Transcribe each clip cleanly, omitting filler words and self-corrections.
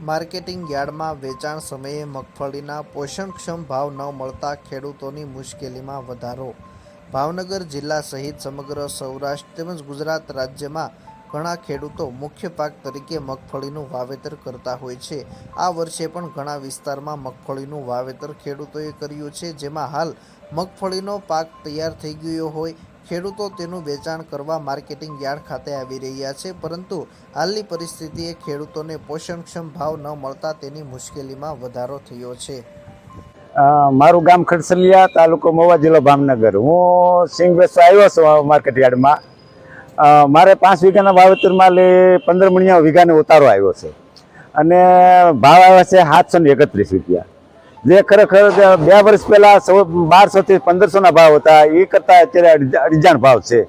Marketing યાર્ડમાં વેચાણ સમયે મગફળીના પોષણક્ષમ ભાવ ન મળતા ખેડૂતોની મુશ્કેલીમાં વધારો. ભાવનગર જિલ્લા સહિત સમગ્ર સૌરાષ્ટ્ર તેમજ ગુજરાત રાજ્યમાં ઘણા ખેડૂતો મુખ્ય પાક તરીકે મગફળીનું વાવેતર કરતા હોય છે. આ વર્ષે પણ ઘણા વિસ્તારમાં મગફળીનું વાવેતર ખેડૂતોએ કર્યું છે, જેમાં હાલ મગફળીનો પાક તૈયાર થઈ ગયો હોય ખેડૂતો તેનું વેચાણ કરવા માર્કેટિંગ યાર્ડ ખાતે આવી રહ્યા છે, પરંતુ હાલની પરિસ્થિતિએ ખેડૂતોને પોષણક્ષમ ભાવ ન મળતા તેની મુશ્કેલીમાં વધારો થયો છે. મારું ગામ ખડસલિયા, તાલુકો મહુવા, જિલ્લો ભાવનગર. હું સિંગ વેચવા આવ્યો છું માર્કેટ યાર્ડમાં. મારે 5 વીઘાના વાવેતરમાં 15 મણિયા વીઘાને ઉતારો આવ્યો છે અને ભાવ આવ્યા છે 731 રૂપિયા, જે ખરેખર 2 વર્ષ પહેલા 1200 થી 1500ના ભાવ હતા. એ કરતા અત્યારે અડીજાણ ભાવ છે.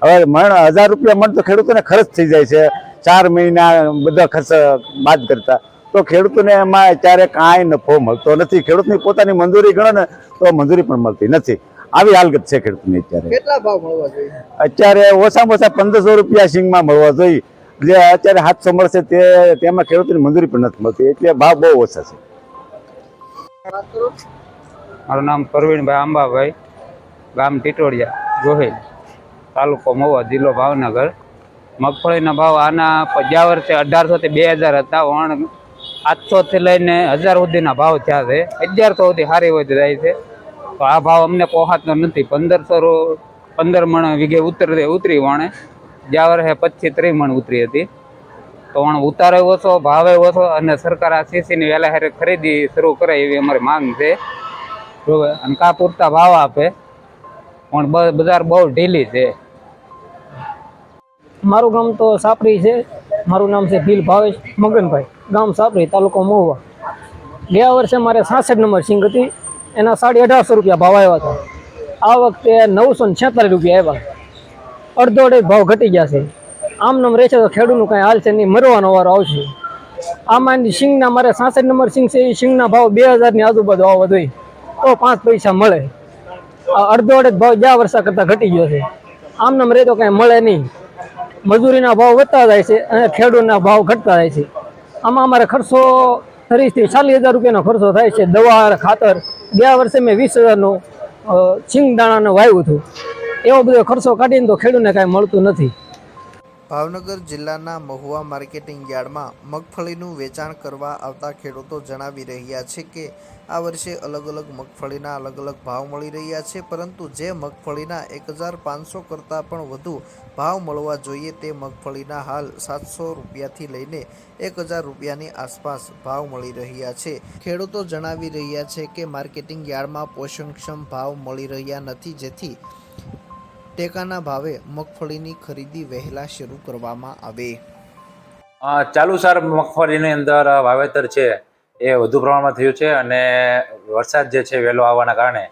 હવે 1000 રૂપિયા મણ તો ખેડૂતોને ખર્ચ થઈ જાય છે 4 મહિના બધા ખર્ચ બાદ કરતા. તો ખેડૂતોને એમાં અત્યારે કાંઈ નફો મળતો નથી. ખેડૂતની પોતાની મંજૂરી ગણો ને તો મંજૂરી પણ મળતી નથી. આવી હાલત છે ખેડૂતની અત્યારે. કેટલા ભાવ મળવા જોઈએ? અત્યારે ઓછામાં ઓછા 1500 રૂપિયા સિંગમાં મળવા જોઈએ. જે અત્યારે 700 મળશે તેમાં ખેડૂતોની મંજૂરી પણ નથી મળતી, એટલે ભાવ બહુ ઓછા છે. મારું નામ પરવીણભાઈ આંબાભાઈ, ગામ ટીટોડિયા, ગોહિલ, તાલુકો મહુવા, જિલ્લો ભાવનગર. મગફળીના ભાવ આના ગયા વર્ષે 1800 થી 2000 હતા. 800 થી લઈને 1000 સુધીના ભાવ થયા છે. 1100 સુધી સારી હોય જાય છે. તો આ ભાવ અમને પોહાતો નથી. 15 મણ વીઘે ઉતરી વણે. ગયા વર્ષે 25 થી 30 મણ ઉતરી હતી. તો ઉતારો ઓછો, ભાવે ઓછો, અને સરકાર આ સીસીની વહેલા હારે ખરીદી શરૂ કરે એવી અમારી માંગ છે. અને કા પૂરતા ભાવ આપે, પણ બજાર બહુ ઢીલી છે. મારું ગામ તો સાપરી છે. મારું નામ છે ભીલ ભાવેશ મગનભાઈ, ગામ સાપરી, તાલુકો મહુવા. ગયા વર્ષે મારે 66 નંબર સિંગ હતી, એના 1850 રૂપિયા ભાવ આવ્યા હતા. આ વખતે 946 રૂપિયા આવ્યા. અડધો ભાવ ઘટી ગયા છે. આમ નામ રહેશે તો ખેડૂતનું કાંઈ હાલ છે નહીં, મરવાનો વારો આવશે. આમાં સિંગના મારે 66 નંબર સિંગ છે, એ સિંગના ભાવ 2000ની આજુબાજુ આવવા જોઈએ તો 5 પૈસા મળે. અડધો ભાવ ગયા વર્ષા કરતાં ઘટી ગયો છે. આમ નામ રહે તો કાંઈ મળે નહીં. મજૂરીના ભાવ વધતા જાય છે અને ખેડૂતના ભાવ ઘટતા જાય છે. આમાં અમારે ખર્ચો 30 થી 40 હજાર રૂપિયાનો ખર્ચો થાય છે. દવા, ખાતર. ગયા વર્ષે મેં 20,000નું સિંગ દાણાનું વાવ્યું હતું. એવો બધો ખર્ચો કાઢીને તો ખેડૂતને કાંઈ મળતું નથી. ભાવનગર જિલ્લાના મહુવા માર્કેટિંગ યાર્ડમાં મગફળીનું વેચાણ કરવા આવતા ખેડૂતો જણાવી રહ્યા છે કે આ વર્ષે અલગ અલગ મગફળીના અલગ અલગ ભાવ મળી રહ્યા છે, પરંતુ જે મગફળીના 1500 કરતાં પણ વધુ ભાવ મળવા જોઈએ તે મગફળીના હાલ 700 રૂપિયાથી લઈને 1000 રૂપિયાની આસપાસ ભાવ મળી રહ્યા છે. ખેડૂતો જણાવી રહ્યા છે કે માર્કેટિંગ યાર્ડમાં પોષણક્ષમ ભાવ મળી રહ્યા નથી, જેથી ટેકાના ભાવે મગફળીની ખરીદી વહેલા શરૂ કરવામાં આવે. ચાલુ સાર મગફળીની અંદર વાવેતર છે એ વધુ પ્રમાણમાં થયું છે, અને વરસાદ જે છે વહેલો આવવાના કારણે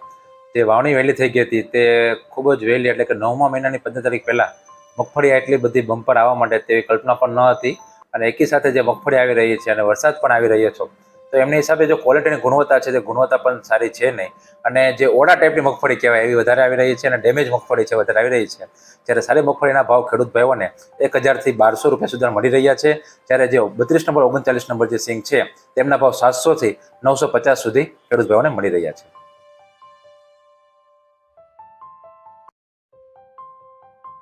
તે વાવણી વહેલી થઈ ગઈ હતી. તે ખૂબ જ વહેલી, એટલે કે 9મા મહિનાની 15 તારીખ પહેલાં મગફળી એટલી બધી બમ્પર આવવા માટે તેવી કલ્પના પણ ન હતી. અને એકી સાથે જે મગફળી આવી રહી છે અને વરસાદ પણ આવી રહ્યો છે, તો એમની હિસાબે જો ક્વોલિટીની ગુણવત્તા છે તે ગુણવત્તા પણ સારી છે નહીં. અને જે ઓડા ટાઈપની મગફળી કહેવાય એવી વધારે આવી રહી છે, અને ડેમેજ મગફળી છે વધારે આવી રહી છે. જ્યારે સારી મગફળીના ભાવ ખેડૂત ભાઈઓને 1000 થી 1200 રૂપિયા સુધી મળી રહ્યા છે. જ્યારે જે 32 નંબર 39 નંબર જે સિંગ છે તેમના ભાવ 700 થી 950 સુધી ખેડૂત ભાઈઓને મળી રહ્યા છે.